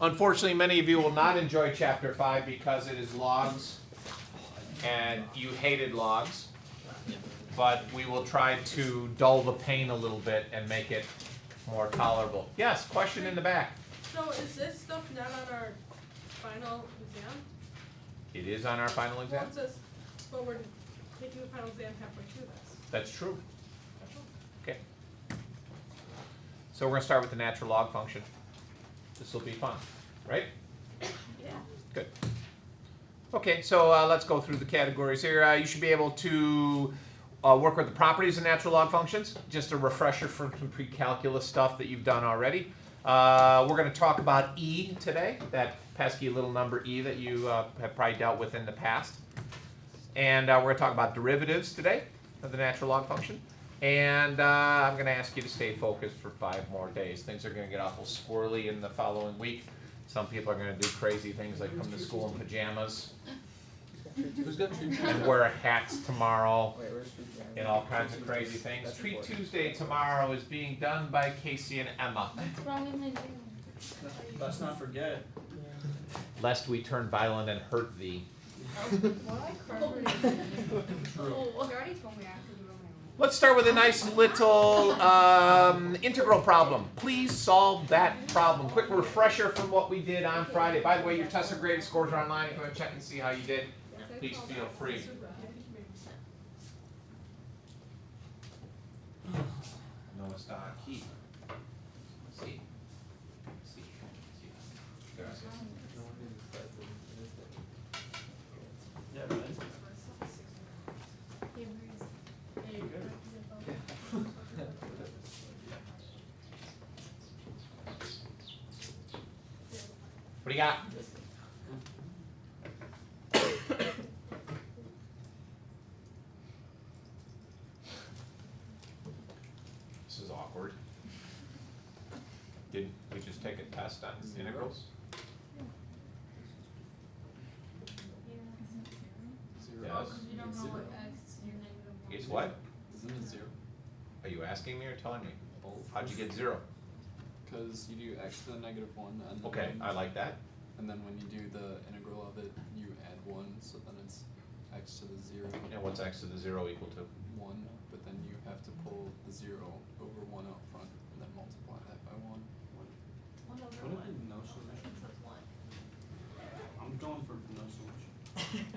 Unfortunately, many of you will not enjoy Chapter 5 because it is logs, and you hated logs. But we will try to dull the pain a little bit and make it more tolerable. Yes, question in the back. So is this stuff not on our final exam? It is on our final exam? Well, it says, but we're taking the final exam halfway through this. That's true. Okay. So we're going to start with the natural log function. This will be fun, right? Yeah. Good. Okay, so let's go through the categories here. You should be able to work with the properties of natural log functions. Just a refresher from some pre-calculus stuff that you've done already. We're going to talk about E today, that pesky little number E that you have probably dealt with in the past. And we're going to talk about derivatives today of the natural log function. And I'm going to ask you to stay focused for 5 more days. Things are going to get awful squirrely in the following week. Some people are going to do crazy things like come to school in pajamas and wear hats tomorrow and all kinds of crazy things. Treat Tuesday tomorrow is being done by Casey and Emma. What's wrong with my dream? Let's not forget. Lest we turn violent and hurt thee. You already told me I have to do it on my own. Let's start with a nice little integral problem. Please solve that problem. Quick refresher from what we did on Friday. By the way, your test or graded scores are online. If you want to check and see how you did, please feel free. No, it's not key. See. Gracias. Yeah, man. What do you got? This is awkward. Didn't we just take a test on integrals? Yes. You don't know what x your negative one It's what? Isn't it 0? Are you asking me or telling me? Both. How'd you get 0? Because you do x to the negative 1, and then Okay, I like that. and then when you do the integral of it, you add 1, so then it's x to the 0. And what's x to the 0 equal to? 1, but then you have to pull the 0 over 1 out front, and then multiply that by 1. One over What one. if no solution? Plus one. I'm going for no solution.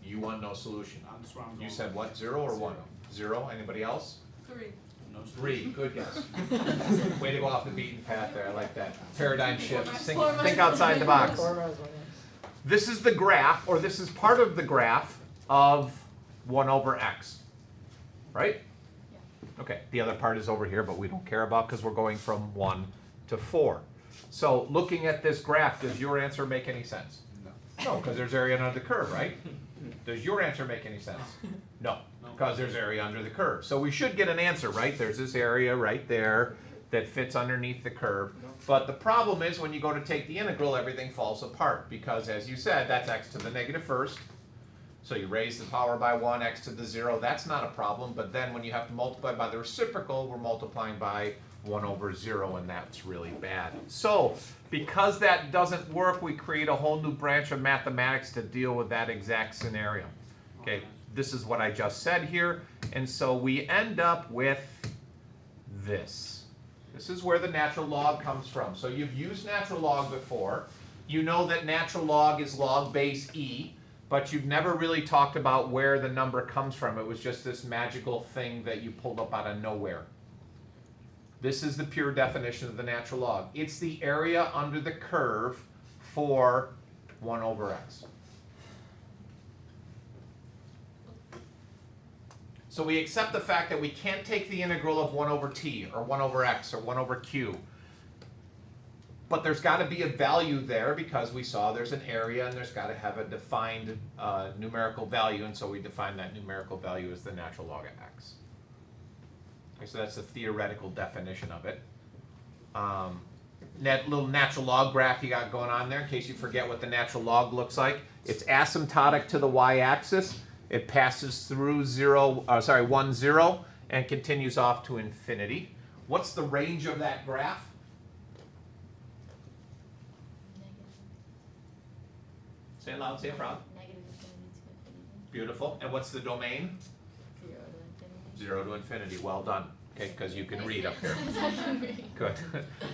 You want no solution. That's where I'm going. You said what, 0 or 1? 0, anybody else? 3. No solution. 3, good guess. Way to go off the beaten path there, I like that. Paradigm shift, think Four outside the box. Four. This is the graph, or this is part of the graph of 1 over x, right? Yeah. Okay, the other part is over here, but we don't care about because we're going from 1 to 4. So looking at this graph, does your answer make any sense? No. No, because there's area under the curve, right? Does your answer make any sense? No, because there's area under the curve. So we should get an answer, right? There's this area right there that fits underneath the curve. But the problem is when you go to take the integral, everything falls apart because, as you said, that's x to the negative first. So you raise the power by 1, x to the 0. That's not a problem. But then when you have to multiply by the reciprocal, we're multiplying by 1 over 0, and that's really bad. So because that doesn't work, we create a whole new branch of mathematics to deal with that exact scenario. Okay, this is what I just said here. And so we end up with this. This is where the natural log comes from. So you've used natural log before. You know that natural log is log base e, but you've never really talked about where the number comes from. It was just this magical thing that you pulled up out of nowhere. This is the pure definition of the natural log. It's the area under the curve for 1 over x. So we accept the fact that we can't take the integral of 1 over t, or 1 over x, or 1 over q. But there's got to be a value there because we saw there's an area and there's got to have a defined numerical value, and so we define that numerical value as the natural log of x. Okay, so that's the theoretical definition of it. That little natural log graph you got going on there, in case you forget what the natural log looks like. It's asymptotic to the y-axis. It passes through 1, 0, and continues off to infinity. What's the range of that graph? Say it loud, say it proud. Negative infinity to infinity. Beautiful. And what's the domain? 0 to infinity. 0 to infinity. Well done. Okay, because you can read up here. Exactly. Good.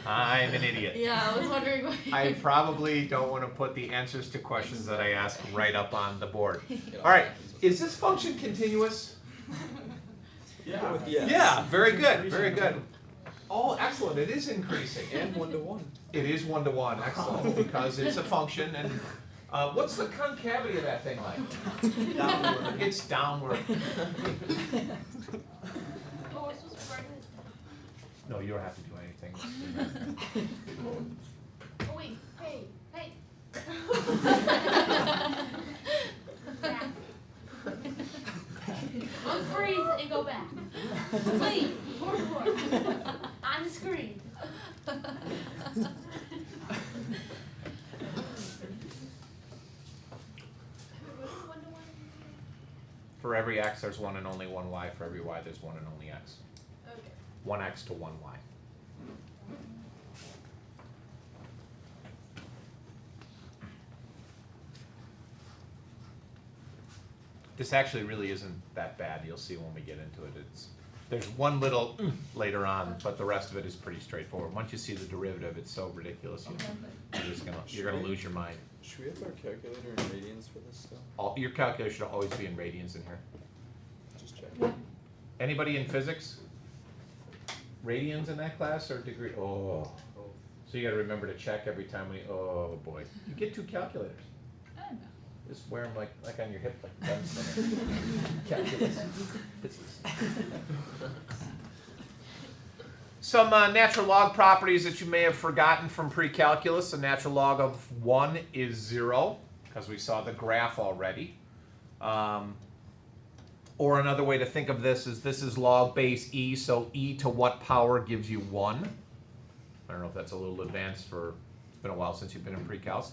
I'm an idiot. Yeah, I was wondering why. I probably don't want to put the answers to questions that I ask right up on the board. All right. Is this function continuous? Yeah. Yeah, very good, very good. Oh, excellent. It is increasing. And 1 to 1. It is 1 to 1. Excellent. Because it's a function. And what's the concavity of that thing like? Downward. It's downward. Oh, we're supposed to write this. No, you don't have to do anything. Oh wait, hey. Unfreeze and go back. Please, more. On the screen. For every x, there's one and only one y. For every y, there's one and only x. Okay. 1x to 1y. This actually really isn't that bad. You'll see when we get into it. There's one little later on, but the rest of it is pretty straightforward. Once you see the derivative, it's so ridiculous. You're gonna lose your mind. Should we have our calculator in radians for this stuff? Your calculator should always be in radians in here. Just check. Anybody in physics? Radians in that class or degree? Oh. So you gotta remember to check every time oh boy. You get 2 calculators. Just wear them like on your hip, like guns. Calculus. Some natural log properties that you may have forgotten from pre-calculus. A natural log of 1 is 0, because we saw the graph already. Or another way to think of this is log base e, so e to what power gives you 1? I don't know if that's a little advanced it's been a while since you've been in pre-calc.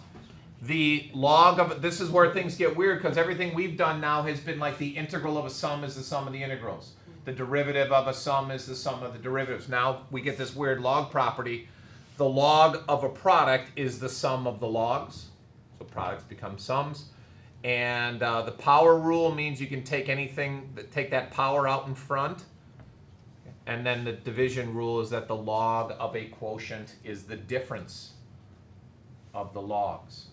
The log of, this is where things get weird because everything we've done now has been like the integral of a sum is the sum of the integrals. The derivative of a sum is the sum of the derivatives. Now we get this weird log property. The log of a product is the sum of the logs. So products become sums. And the power rule means you can take take that power out in front. And then the division rule is that the log of a quotient is the difference of the logs.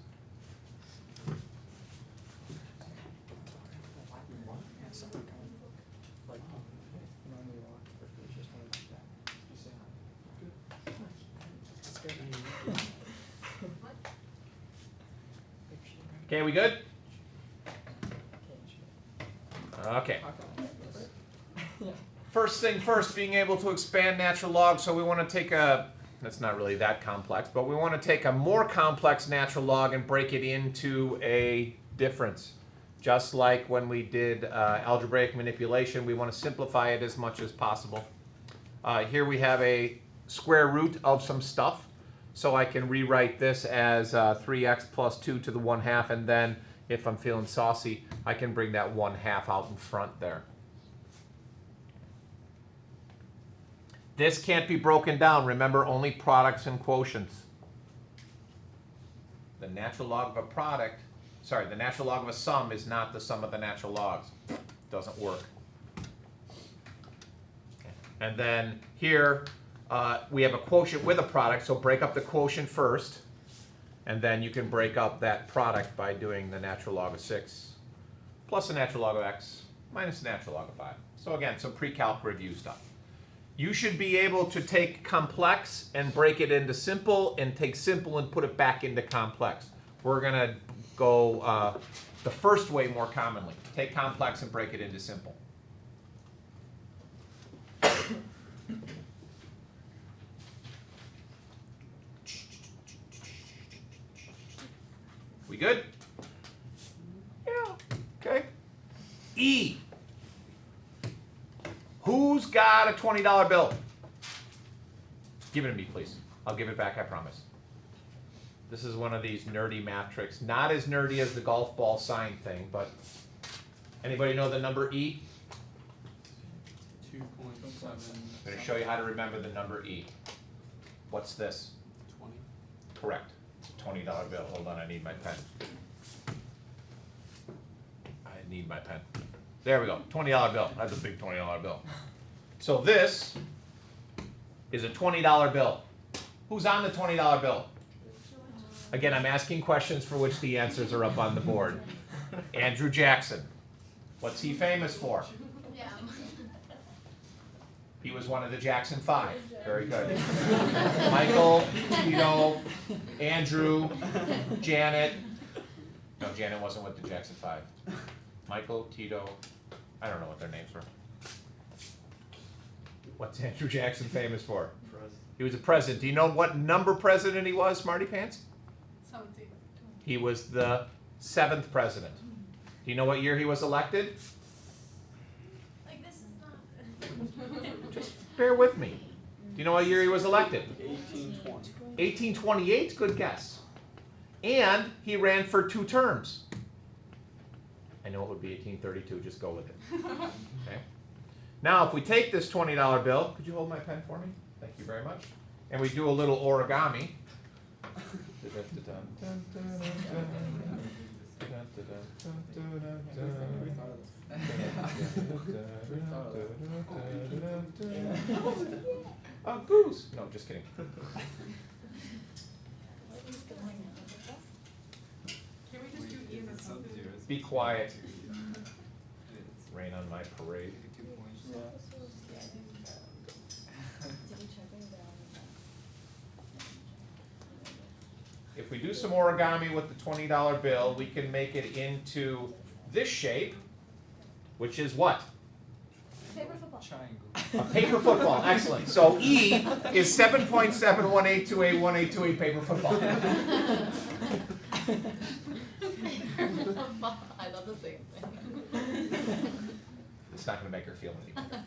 Okay, we good? Okay. First thing first, being able to expand natural log. So we want to take that's not really that complex, but we want to take a more complex natural log and break it into a difference. Just like when we did algebraic manipulation, we want to simplify it as much as possible. Here we have a square root of some stuff. So I can rewrite this as 3x plus 2 to the 1/2, and then if I'm feeling saucy, I can bring that 1/2 out in front there. This can't be broken down. Remember, only products and quotients. The natural log of the natural log of a sum is not the sum of the natural logs. Doesn't work. And then here, we have a quotient with a product, so break up the quotient first, and then you can break up that product by doing the natural log of 6 plus the natural log of x minus the natural log of 5. So again, some pre-calc review stuff. You should be able to take complex and break it into simple, and take simple and put it back into complex. We're going to go the first way more commonly. Take complex and break it into simple. We good? Yeah. Okay. E. Who's got a $20 bill? Give it to me, please. I'll give it back, I promise. This is one of these nerdy math tricks. Not as nerdy as the golf ball sign thing, but anybody know the number E? 2.7. I'm going to show you how to remember the number E. What's this? 20. Correct. It's a $20 bill. Hold on, I need my pen. need my pen. There we go, $20 bill. That's a big $20 bill. So this is a $20 bill. Who's on the $20 bill? Again, I'm asking questions for which the answers are up on the board. Andrew Jackson. What's he famous for? Yeah. He was one of the Jackson 5. Very good. Michael, Tito, Andrew, Janet. No, Janet wasn't with the Jackson 5. Michael, Tito, I don't know what their names were. What's Andrew Jackson famous for? He was a president. Do you know what number president he was, Smarty Pants? 17. He was the 7th president. Do you know what year he was elected? Like this is not. Just bear with me. Do you know what year he was elected? 1820. 1828, good guess. And he ran for 2 terms. I know it would be 1832, just go with it. Okay. Now, if we take this $20 bill, could you hold my pen for me? Thank you very much. And we do a little origami. Oh, goose. No, just kidding. Can we just do E as a something? Be quiet. Rain on my parade. If we do some origami with the $20 bill, we can make it into this shape, which is what? Paper football. Triangle. A paper football. Excellent. So E is 7.718281828 paper football. I thought the same thing. It's not going to make her feel any better.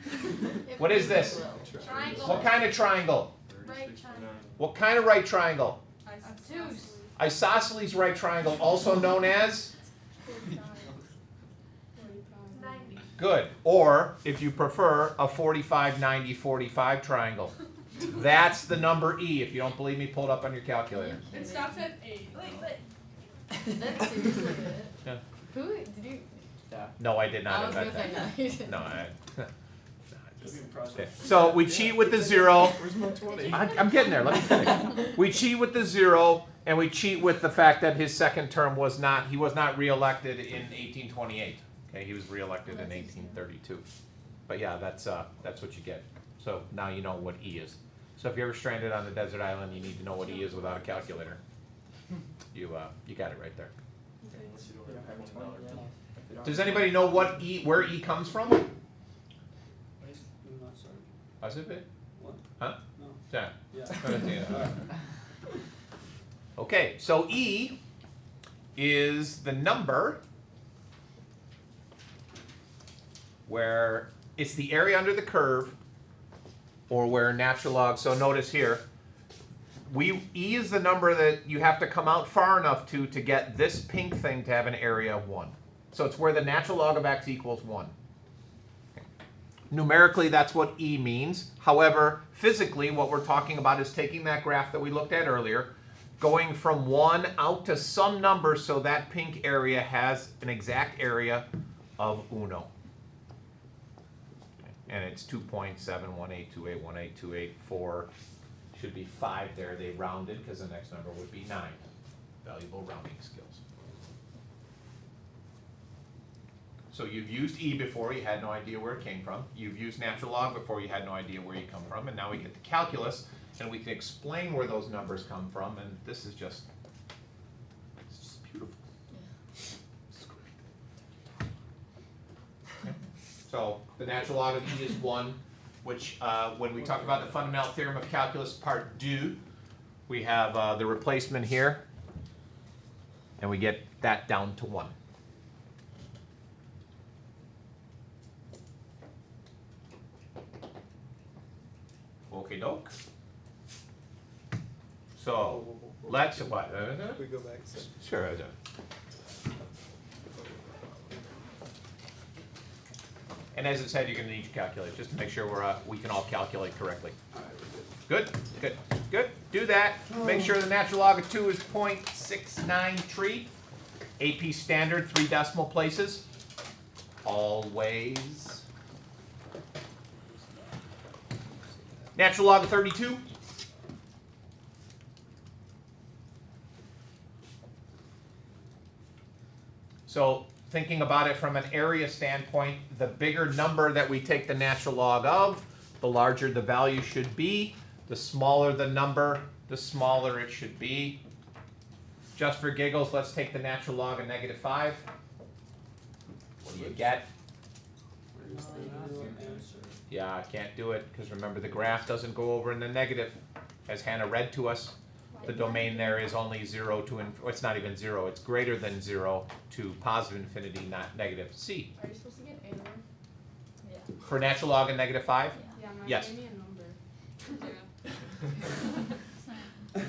What is this? Triangle. What kind of triangle? Right triangle. What kind of right triangle? Isosceles. Isosceles right triangle, also known as? 90. Good. Or, if you prefer, a 45-90-45 triangle. That's the number E. If you don't believe me, pull it up on your calculator. It stops at 8. Wait, but. That's seriously good. Yeah. Who did you? No, I did not I was gonna invent say that. no, you didn't. No, I. Okay. So we cheat with the 0. Where's my 20? I'm getting there. Let me finish. We cheat with the 0, and we cheat with the fact that his second term was not. He was not reelected in 1828. Okay, he was reelected in 1832. But yeah, that's what you get. So now you know what E is. So if you're ever stranded on the desert island, you need to know what E is without a calculator. You got it right there. Unless you don't have $20 bill. Does anybody know what E, where E comes from? How's it been? What? Huh? No. Yeah. Yeah. Okay, so E is the number where it's the area under the curve, or where natural log. So notice here, E is the number that you have to come out far enough to get this pink thing to have an area of 1. So it's where the natural log of x equals 1. Numerically, that's what E means. However, physically, what we're talking about is taking that graph that we looked at earlier, going from 1 out to some number so that pink area has an exact area of uno. And it's 2.718281828. Should be 5 there. They rounded because the next number would be 9. Valuable rounding skills. So you've used E before, you had no idea where it came from. You've used natural log before, you had no idea where you come from. And now we get to calculus, and we can explain where those numbers come from. And this is just, it's just beautiful. It's great. Okay. So the natural log of E is 1, which when we talk about the fundamental theorem of calculus part 2, we have the replacement here, and we get that down to 1. Okie doke. So let's what? We go back to Sure, I do. And as it said, you're going to need your calculator just to make sure we can all calculate correctly. Good, good, good. Do that. Make sure the natural log of 2 is 0.693. AP standard, 3 decimal places. always natural log of 32. So thinking about it from an area standpoint, the bigger number that we take the natural log of, the larger the value should be. The smaller the number, the smaller it should be. Just for giggles, let's take the natural log of -5. What do you get? Where's the answer? Yeah, I can't do it because remember the graph doesn't go over in the negative. As Hannah read to us, the domain there is only 0 to, it's not even 0, it's greater than 0 to positive infinity, not negative. C. Are you supposed to get error? Yeah. For natural log of -5? Yeah, mine Yes. gave me a number.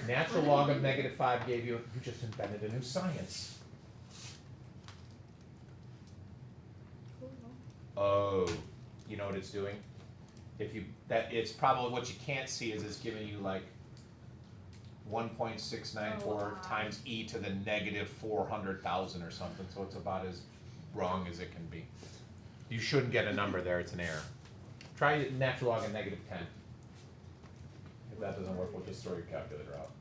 Natural log of -5 gave you just invented a new science. Oh, you know what it's doing? If you, it's probably what you can't see is it's giving you like 1.694 times e to the -400,000 or something, so it's about as wrong as it can be. You shouldn't get a number there, it's an error. Try natural log of -10. If that doesn't work, we'll just throw your calculator out.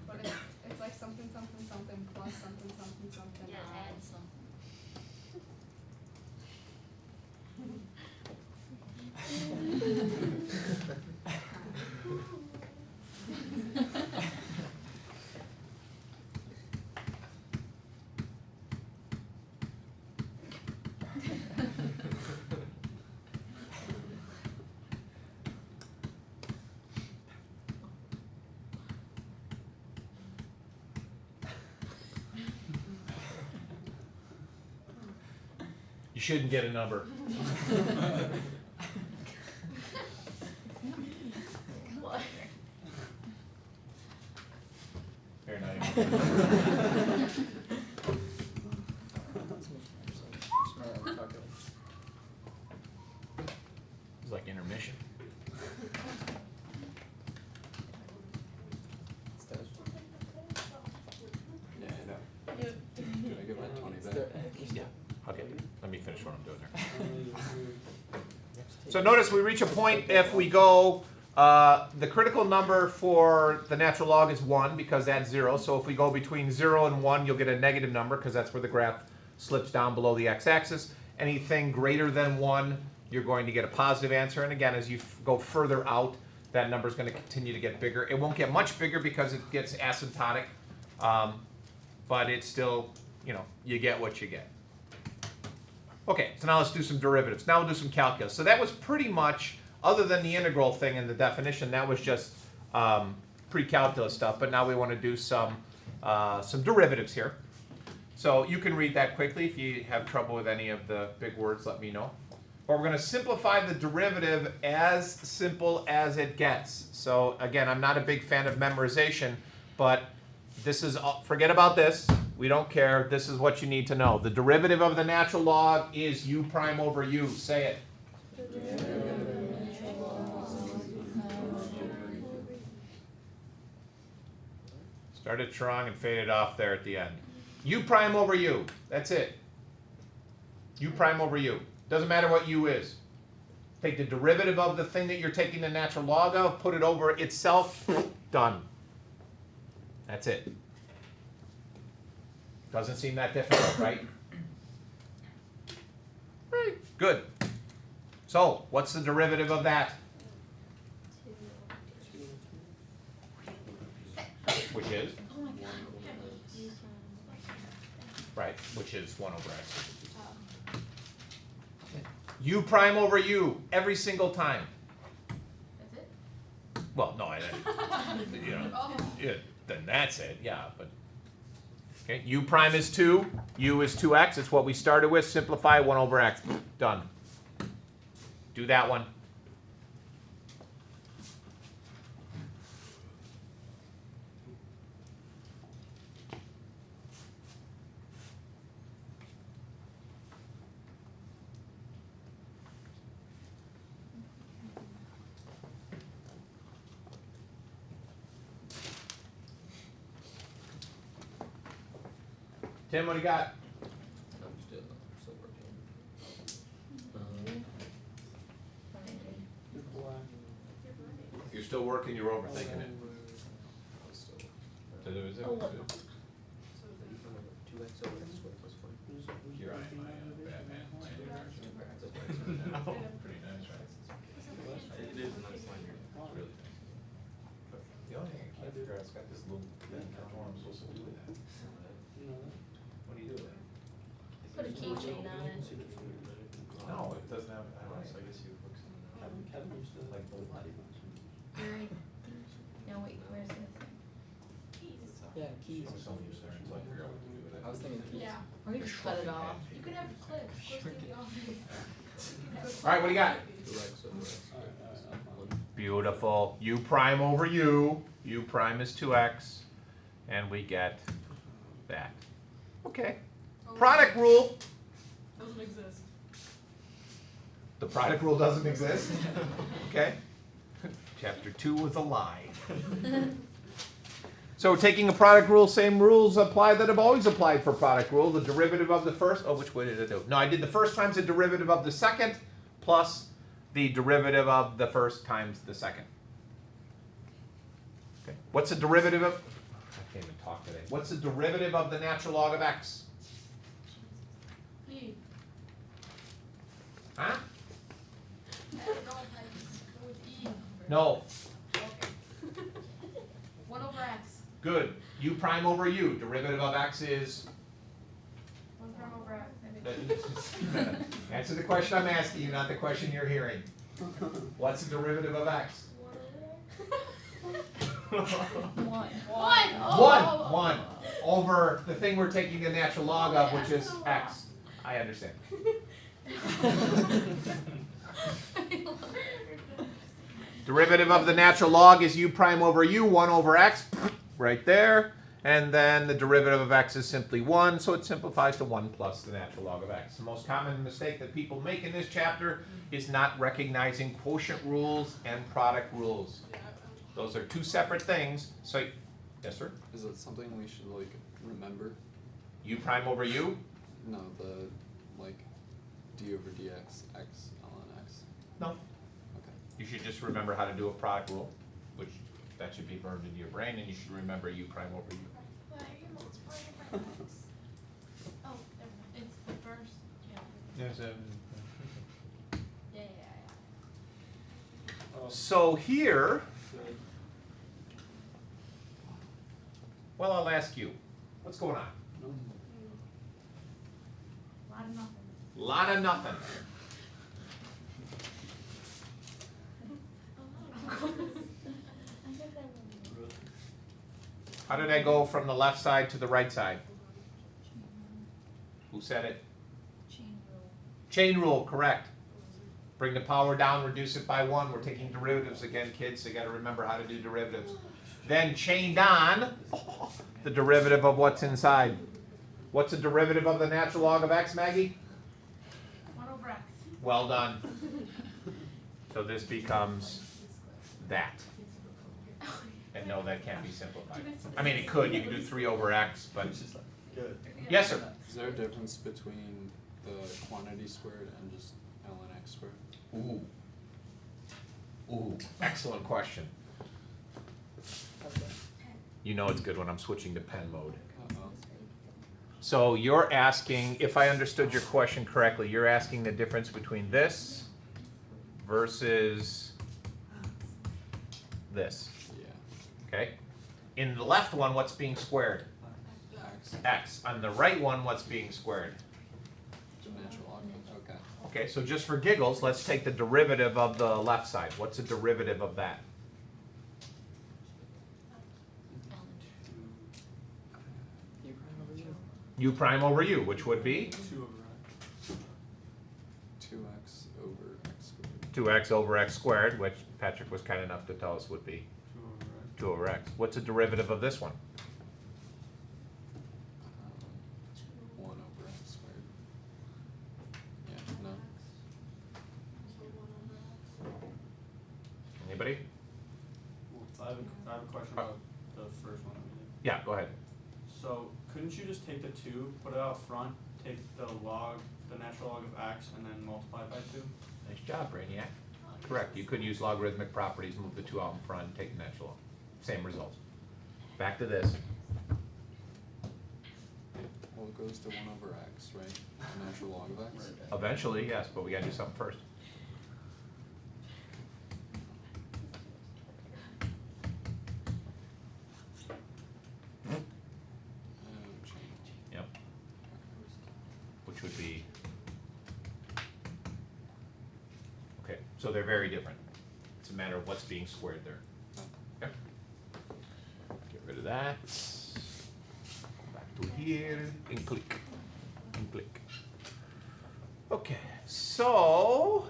But it's like something, something, something plus something, something, something. Yeah, add some. You shouldn't get a number. What? Here, now you- It's like intermission. Yeah, I know. Can I get my 20 back? Yeah, okay, let me finish what I'm doing there. So notice we reach a point if we go, the critical number for the natural log is 1 because that's 0. So if we go between 0 and 1, you'll get a negative number because that's where the graph slips down below the x-axis. Anything greater than 1, you're going to get a positive answer. And again, as you go further out, that number is going to continue to get bigger. It won't get much bigger because it gets asymptotic, but it's still, you know, you get what you get. Okay, so now let's do some derivatives. Now we'll do some calculus. So that was pretty much, other than the integral thing in the definition, that was just pre-calculus stuff. But now we want to do some derivatives here. So you can read that quickly. If you have trouble with any of the big words, let me know. But we're going to simplify the derivative as simple as it gets. So again, I'm not a big fan of memorization, but this is, forget about this. We don't care. This is what you need to know. The derivative of the natural log is u prime over u. Say it. Started strong and faded off there at the end. U prime over u. That's it. U prime over u. Doesn't matter what u is. Take the derivative of the thing that you're taking the natural log of, put it over itself, done. That's it. Doesn't seem that difficult, right? Right, good. So, what's the derivative of that? Which is? Right, which is 1 over x. U prime over u, every single time. That's it? Well, no, you know, yeah, then that's it, yeah, but. Okay, u prime is 2, u is 2x, it's what we started with, simplify 1 over x, done. Do that one. Tim, what do you got? I'm still working. You're still working, you're overthinking it. I was still. Oh, what? Two x over x squared plus 4. You're right, my bad man. Pretty nice, right? It is a nice line here. It's really nice. The only thing I can't figure out, it's got this little, I don't know what I'm supposed to do with that. What do you do with it? Put a keychain on it. No, it doesn't have, I don't know. So I guess you hook something. Kevin used to like the body Right. No, wait, where's this thing? Yeah, keys. Someone used there until I figure out what to do with it. I was thinking keys. Yeah. Or you just cut it off. You could have clips. Clips take the off. All right, what do you got? 2x over x. Beautiful. U prime over U. U prime is 2x. And we get that. Okay. Product rule. Doesn't exist. The product rule doesn't exist. Okay. Chapter 2 was a lie. So taking a product rule, same rules apply that have always applied for product rule. The derivative of the first, oh, which way did I do? No, I did the first times the derivative of the second plus the derivative of the first times the second. Okay. What's the derivative of, I can't even talk today. What's the derivative of the natural log of x? E. Huh? I don't know if I just go with E. No. Okay. 1 over x. Good. U prime over U. Derivative of x is? 1 prime over x. Answer the question I'm asking you, not the question you're hearing. What's the derivative of x? 1. 1. Oh. 1 over the thing we're taking the natural log of, which is x. I understand. Derivative of the natural log is u prime over u, 1 over x, right there. And then the derivative of x is simply 1, so it simplifies to 1 plus the natural log of x. The most common mistake that people make in this chapter is not recognizing quotient rules and product rules. Those are two separate things. So, yes, sir? Is it something we should like remember? U prime over u? No, the like d over dx x ln x. No. Okay. You should just remember how to do a product rule, which that should be burned into your brain, and you should remember u prime over u. Why are you multiplying by x? Oh, never mind. It's the first. Yeah. Yes, Yeah. So here, well, I'll ask you, what's going on? A lot of nothing. Lot of nothing. How did I go from the left side to the right side? Who said it? Chain rule, correct. Bring the power down, reduce it by 1. We're taking derivatives again, kids, so you gotta remember how to do derivatives. Then chained on, the derivative of what's inside. What's the derivative of the natural log of x, Maggie? 1 over x. Well done. So this becomes that. And no, that can't be simplified. I mean, it could, you could do 3 over x, but, Good. yes, sir? Is there a difference between the quantity squared and just ln x squared? Ooh. Ooh, excellent question. You know it's good when I'm switching to pen mode. Uh-oh. So you're asking, if I understood your question correctly, you're asking the difference between this versus this, Yeah. okay? In the left one, what's being squared? X. X. On the right one, what's being squared? The natural log. Okay. Okay, so just for giggles, let's take the derivative of the left side. What's the derivative of that? U prime over U. U prime over u, which would be 2 over x. 2x over x squared. 2x over x squared, which Patrick was kind enough to tell us would be 2 over x. 2 over x. What's the derivative of this one? 1 over x squared. Yeah, no. Anybody? I have a question about the first one. Yeah, go ahead. So couldn't you just take the 2, put it out front, take the natural log of x, and then multiply it by 2? Nice job, Brainiac. Correct. You could use logarithmic properties, move the 2 out in front, and take the natural log. Same results. Back to this. Well, it goes to 1 over x, right? The natural log of x. Eventually, yes, but we gotta do something first. Change. Yep. Which would be. Okay, so they're very different. It's a matter of what's being squared there. Okay. Get rid of that. Back to here and click. And click. Okay, so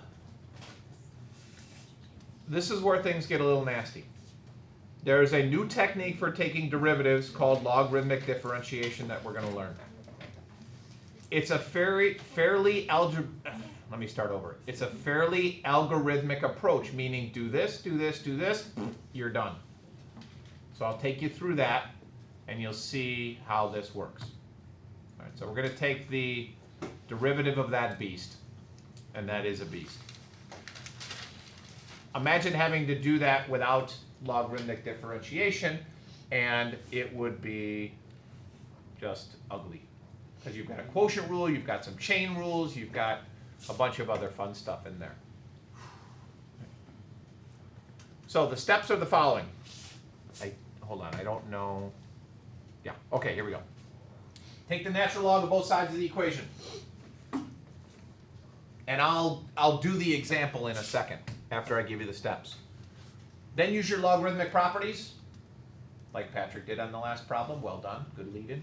this is where things get a little nasty. There's a new technique for taking derivatives called logarithmic differentiation that we're going to learn. It's a let me start over. It's a fairly algorithmic approach, meaning do this, do this, do this, you're done. So I'll take you through that, and you'll see how this works. All right, so we're going to take the derivative of that beast, and that is a beast. Imagine having to do that without logarithmic differentiation, and it would be just ugly. Because you've got a quotient rule, you've got some chain rules, you've got a bunch of other fun stuff in there. So the steps are the following. Hold on, I don't know. Yeah, okay, here we go. Take the natural log of both sides of the equation. And I'll do the example in a second after I give you the steps. Then use your logarithmic properties, like Patrick did on the last problem. Well done, good lead-in.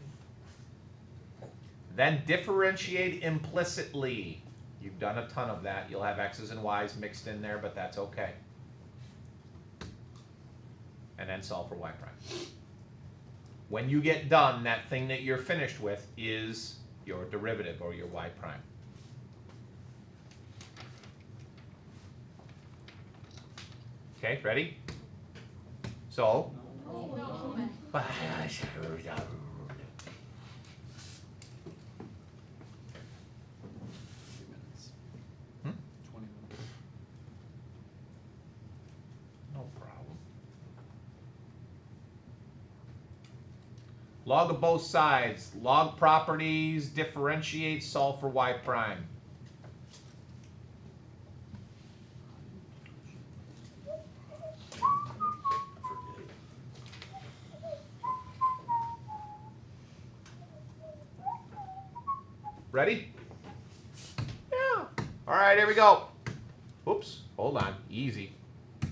Then differentiate implicitly. You've done a ton of that. You'll have x's and y's mixed in there, but that's okay. And then solve for y prime. When you get done, that thing that you're finished with is your derivative, or your y prime. Okay, ready? So, Hmm? 20 minutes. No problem. Log of both sides. Log properties, differentiate, solve for y prime. Ready? Yeah. All right, here we go. Oops, hold on, easy.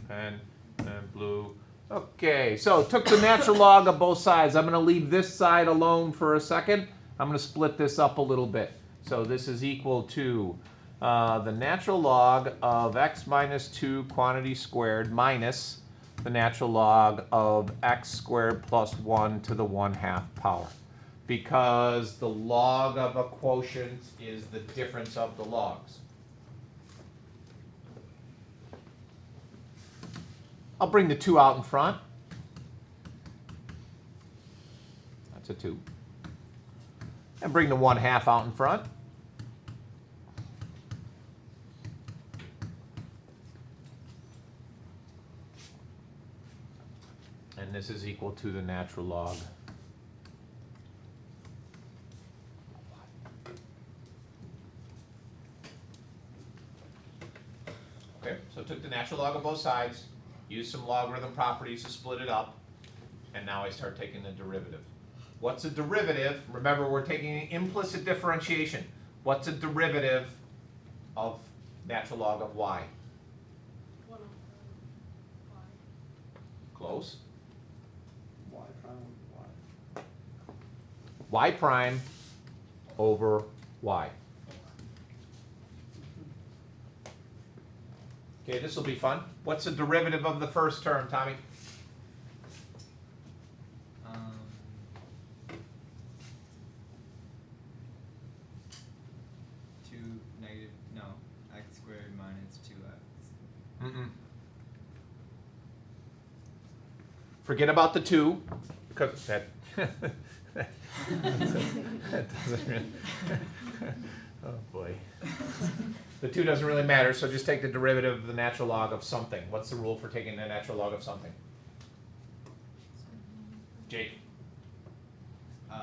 Pen and blue. Okay, so took the natural log of both sides. I'm going to leave this side alone for a second. I'm going to split this up a little bit. So this is equal to the natural log of x minus 2 quantity squared minus the natural log of x squared plus 1 to the 1/2 power. Because the log of a quotient is the difference of the logs. I'll bring the 2 out in front. That's a 2. And bring the 1/2 out in front. And this is equal to the natural log. Okay, so took the natural log of both sides, used some logarithm properties to split it up, and now I start taking the derivative. What's a derivative? Remember, we're taking an implicit differentiation. What's a derivative of natural log of y? Close. Y prime with y. Y prime over y. Okay, this will be fun. What's the derivative of the first term, Tommy? 2 negative, no, x squared minus 2x. Mm-mm. Forget about the 2, because that That doesn't really. Oh, boy. The 2 doesn't really matter, so just take the derivative of the natural log of something. What's the rule for taking the natural log of something? Jake. U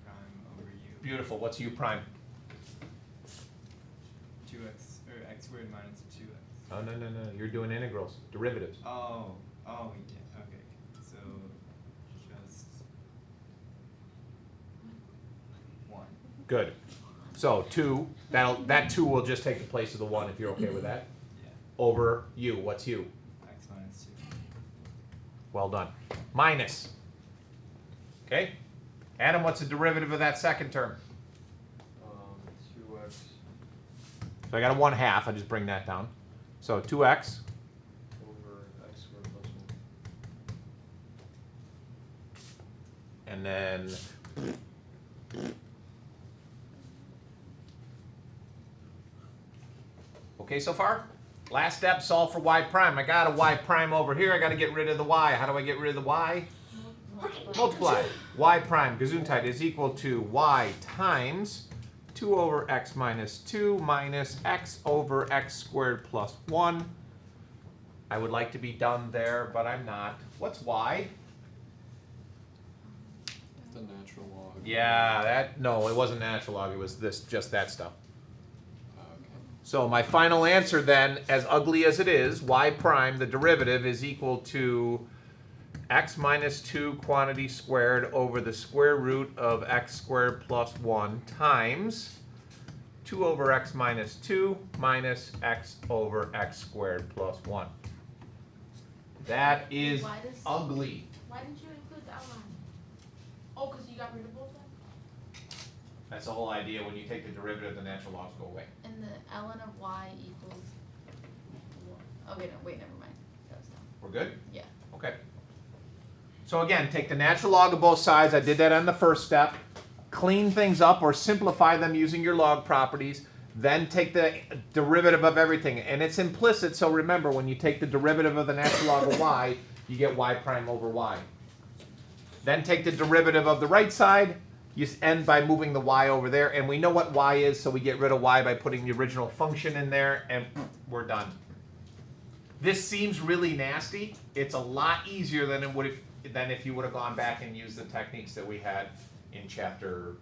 prime over u. Beautiful. What's u prime? 2x, or x squared minus 2x. Oh, no. You're doing integrals, derivatives. Oh, yeah, okay. So, just 1. Good. So 2, that 2 will just take the place of the 1 if you're okay with that. Yeah. Over u. What's u? X minus 2. Well done. Minus. Okay? Adam, what's the derivative of that second term? 2x So I got a 1/2. I'll just bring that down. So 2x over x squared plus 1. and then okay so far? Last step, solve for y prime. I got a y prime over here. I got to get rid of the y. How do I get rid of the y? Multiply. Y prime, Gesundheit, is equal to y times 2 over x minus 2 minus x over x squared plus 1. I would like to be done there, but I'm not. What's y? The natural log. Yeah, no, it wasn't natural log. It was just that stuff. Okay. So my final answer then, as ugly as it is, y prime, the derivative, is equal to x minus 2 quantity squared over the square root of x squared plus 1 times 2 over x minus 2 minus x over x squared plus 1. That is Why does- ugly. Why didn't you include the outline? Oh, because you got rid of both of them? That's the whole idea. When you take the derivative, the natural logs go away. And the ln of y equals 1. Okay, no, wait, never mind. That was dumb. We're good? Yeah. Okay. So again, take the natural log of both sides. I did that on the first step. Clean things up or simplify them using your log properties. Then take the derivative of everything. And it's implicit, so remember, when you take the derivative of the natural log of y, you get y prime over y. Then take the derivative of the right side. You end by moving the y over there. And we know what y is, so we get rid of y by putting the original function in there, and we're done. This seems really nasty. It's a lot easier than it would if you would have gone back and used the techniques that we had in chapter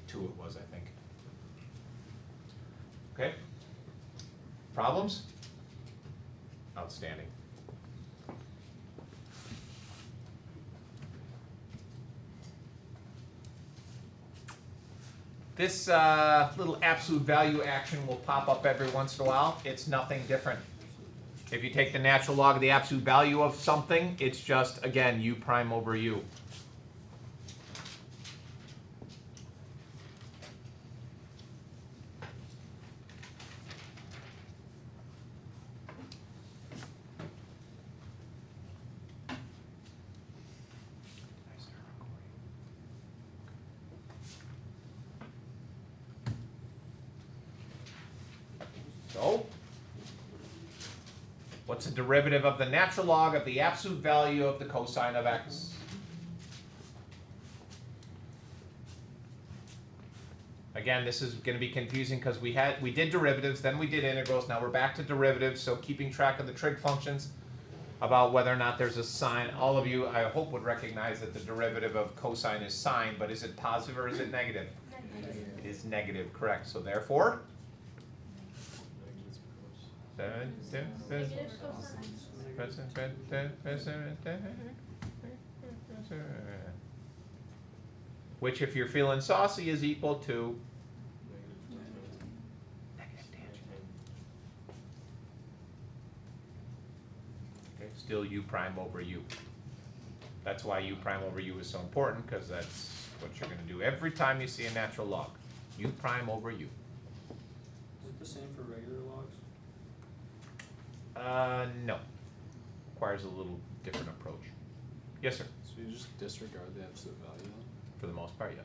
2 it was, I think. Okay? Problems? Outstanding. This little absolute value action will pop up every once in a while. It's nothing different. If you take the natural log of the absolute value of something, it's just, again, u prime over u. So, what's the derivative of the natural log of the absolute value of the cosine of x? Again, this is going to be confusing because we did derivatives, then we did integrals, now we're back to derivatives, so keeping track of the trig functions about whether or not there's a sine. All of you, I hope, would recognize that the derivative of cosine is sine, but is it positive or is it negative? It is negative, correct. So therefore, Negative cosine. which, if you're feeling saucy, is equal to negative tangent. Okay, still u prime over u. That's why u prime over u is so important, because that's what you're going to do every time you see a natural log. U prime over u. Is it the same for regular logs? No. Requires a little different approach. Yes, sir. So you just disregard the absolute value then? For the most part,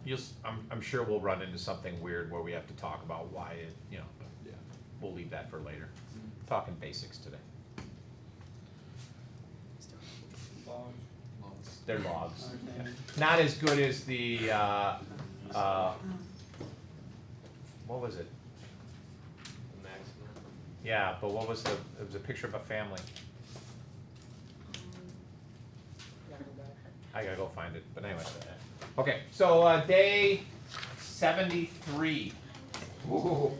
yes. I'm sure we'll run into something weird where we have to talk about why it, but Yeah. we'll leave that for later. Talking basics today. Logs. Logs. they're logs. Okay. Not as good as the, what was it? Maximum. Yeah, but what was it was a picture of a family. I gotta go find it, but anyway. Okay, so day 73. Ooh,